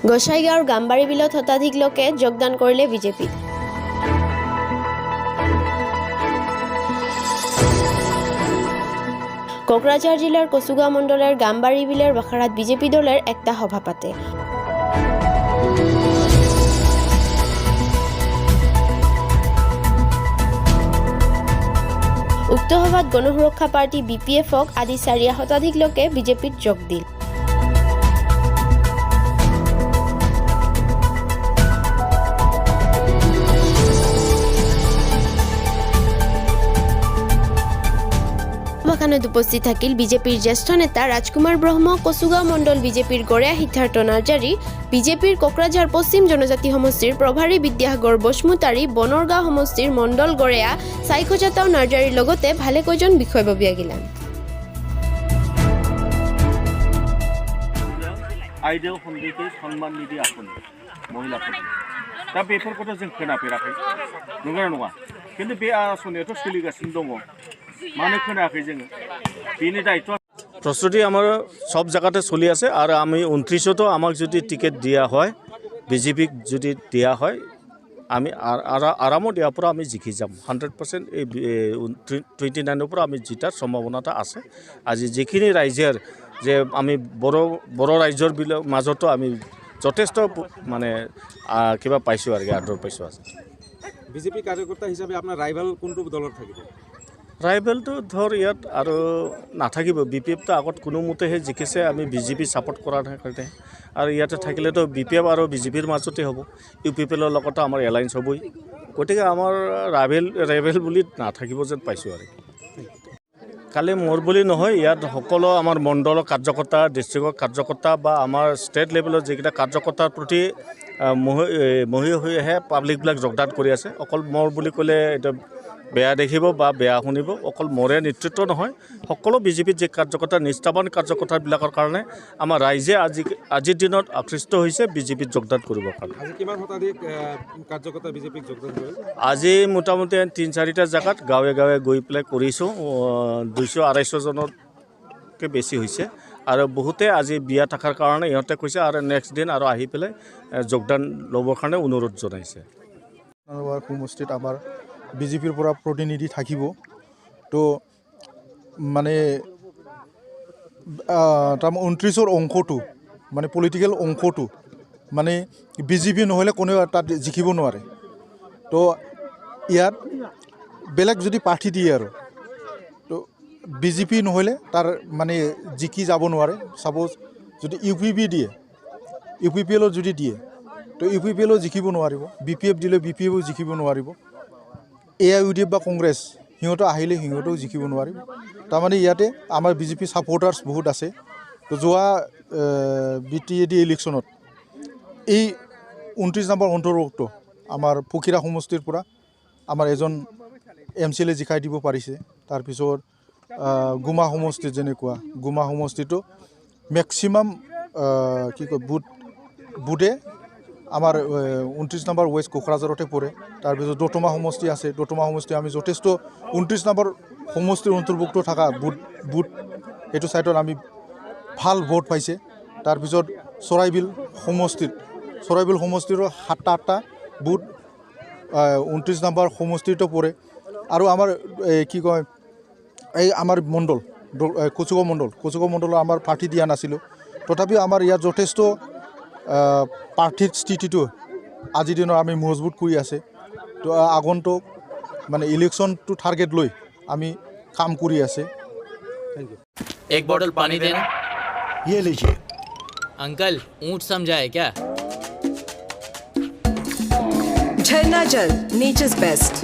গোসাইগাঁৱৰ গাম্বাৰী বিলত শতাধিক লোকে যোগদান কৰিলে বিজেপিত। কোকৰাঝাৰ জিলাৰ কচুগাঁও মণ্ডলৰ গাম্বাৰী বিলৰ বাখাৰাত বিজেপি দলৰ একটা সভা পাতে। উক্ত সভাত গণসুৰক্ষা পাৰ্টি BPF-ক আদি 4 শতাধিক লোকে বিজেপিত যোগ দিল। সভাখনত উপস্থিত থাকিল বিজেপিৰ জ্যেষ্ঠ নেতা ৰাজকুমাৰ ব্ৰহ্ম, কচুগাঁও মণ্ডল বিজেপিৰ গড়েয়া সিদ্ধাৰ্থ নাৰ্জাৰী, বিজেপিৰ কোকৰাঝাৰ পশ্চিম জনজাতি সমষ্টিৰ প্ৰভাৰী বিদ্যাসাগৰ বসুমতাৰী, বনৰগাঁও সমষ্টিৰ মণ্ডল গড়েয়া চাইখোজাতাও নাৰ্জাৰীৰ লগতে ভালেকৈজন বিষয়ববীয়া গিলান। आयदायाव खनबेखौ सन्मान निदि आखुन महिलाफोर दा बेफोरखौथ' जों खोनाफेराखै नंगौना नङा खिन्थु बे आसनियाथ' सोलिगासिनो दङ मानो खोनायाखै जोङो बेनि दायित्व प्रस्तुति आमार सब জায়গাতে চলি আছে আর আমি 29তো আমাক যদি টিকেট দিয়া হয় বিজেপিক যদি দিয়া হয় আমি আরামত ইয়াৰ পৰা আমি জিকি যাম 100% এই 29ৰ পৰা আমি জিতাৰ সম্ভাৱনাটা আছে। আজি যিখিনি ৰাইজৰ যে আমি বড় ৰাইজৰ মাজতো আমি যথেষ্ট মানে কিবা পাইছোঁ আৰু আদৰ পাইছোঁ আছে। বিজেপি কাৰ্যকৰ্তা হিচাপে আপোনাৰ ৰাইভাল কোনটো দলত থাকিব? ৰাইভেলটো ধৰ ইয়াত আৰু নাথাকিব। BPF-টো আগত কোনোমতেহে জিকিছে, আমি বিজেপি ছাপোৰ্ট কৰাৰ কাৰণে আৰু ইয়াতে থাকিলেতো BPF আৰু বিজেপিৰ মাজতে হ'ব। UPPL-ৰ লগতো আমাৰ এলায়েন্স হ'বই, গতিকে আমাৰ ৰাইভেল বুলি নাথাকিব যেন পাইছোঁ আৰু। কালি মোৰ বুলি নহয়, ইয়াত সকলো আমাৰ মণ্ডলৰ কাৰ্যকৰ্তা, ডিষ্ট্ৰিক্টৰ কাৰ্যকৰ্তা বা আমাৰ ষ্টেট লেভেলৰ যিকেইটা কাৰ্যকৰ্তাৰ প্ৰতি মহি হৈহে পাব্লিকবিলাক যোগদান কৰি আছে। অকল মোৰ বুলি ক'লে এটা বেয়া দেখিব বা বেয়া শুনিব, অকল মোৰে নেতৃত্ব নহয়, সকলো বিজেপিৰ যি কাৰ্যকৰ্তা নিষ্ঠাবান কাৰ্যকৰ্তাবিলাকৰ কাৰণে আমাৰ ৰাইজে আজিৰ দিনত আকৃষ্ট হৈছে বিজেপিত যোগদান কৰিবৰ কাৰণে। আজি কিমান শতাধিক কাৰ্যকৰ্তা বিজেপিক যোগদান কৰিলে? আজি মোটামুটি 3-4টা জেগাত গাঁৱে গাঁৱে গৈ পেলাই কৰিছোঁ, 200-250 জনতকৈ বেছি হৈছে আৰু বহুতে আজি বিয়া থকাৰ কাৰণে ইহঁতে কৈছে আৰু নেক্সট দিন আৰু আহি পেলাই যোগদান ল'বৰ কাৰণে অনুৰোধ জনাইছে। সমষ্টিত আমাৰ বিজেপিৰ পৰা প্ৰতিনিধি থাকিব, তো মানে 29ৰ অংশটো মানে পলিটিকেল অংশটো মানে বিজেপি নহ'লে কোনেও তাত জিকিব নোৱাৰে। তো ইয়াত বেলেগ যদি পাৰ্টি দিয়ে আৰু তো বিজেপি নহ'লে তাৰ মানে জিকি যাব নোৱাৰে। ছাপ'জ যদি UPP দিয়ে, UPPL যদি দিয়ে তো UPPL জিকিব নোৱাৰিব, BPF দিলে BPF জিকিব নোৱাৰিব, AIUDF বা কংগ্ৰেছ সিহঁতো আহিলে সিহঁতেও জিকিব নোৱাৰিব। তাৰমানে ইয়াতে আমাৰ বিজেপি ছাপৰ্টাৰ্ছ বহুত আছে। তো যোৱা BTAD ইলেকশ্যনত এই 29 নম্বৰ অন্তৰ্ভুক্ত আমাৰ ফকিৰা সমষ্টিৰ পৰা আমাৰ এজন MCLA জিকাই দিব পাৰিছে। তাৰপিছত গুমা সমষ্টি, যেনেকুৱা গুমা সমষ্টিটো মেক্সিমাম কি কয় বুটে আমাৰ 29 নম্বৰ ৱেষ্ট কোকৰাঝাৰতে পৰে। তাৰপিছত দতমা সমষ্টি আছে, দতমা সমষ্টি আমি যথেষ্ট 29 নম্বৰ সমষ্টিৰ অন্তৰ্ভুক্ত থকা বুট এইটো ছাইডত আমি ভাল ভোট পাইছে। তাৰপিছত চৰাইবিল সমষ্টিৰো 7-8টা বুট 29 নম্বৰ সমষ্টিতো পৰে। আৰু আমাৰ কি কয় এই আমাৰ মণ্ডল কচুগাঁও মণ্ডলৰ আমাৰ পাৰ্টি দিয়া নাছিলোঁ, তথাপিও আমাৰ ইয়াত যথেষ্ট প্ৰাৰ্থীৰ স্থিতিটো আজিৰ দিনত আমি মজবুত কৰি আছে। তো আগন্তুক মানে ইলেকশ্যনটো টাৰ্গেট লৈ আমি কাম কৰি আছে। Thank U. एक बॉटल पानी देना। ये लीजिए। अंकल ऊंट समझा है क्या? झरना जल, नेचर्स बेस्ट।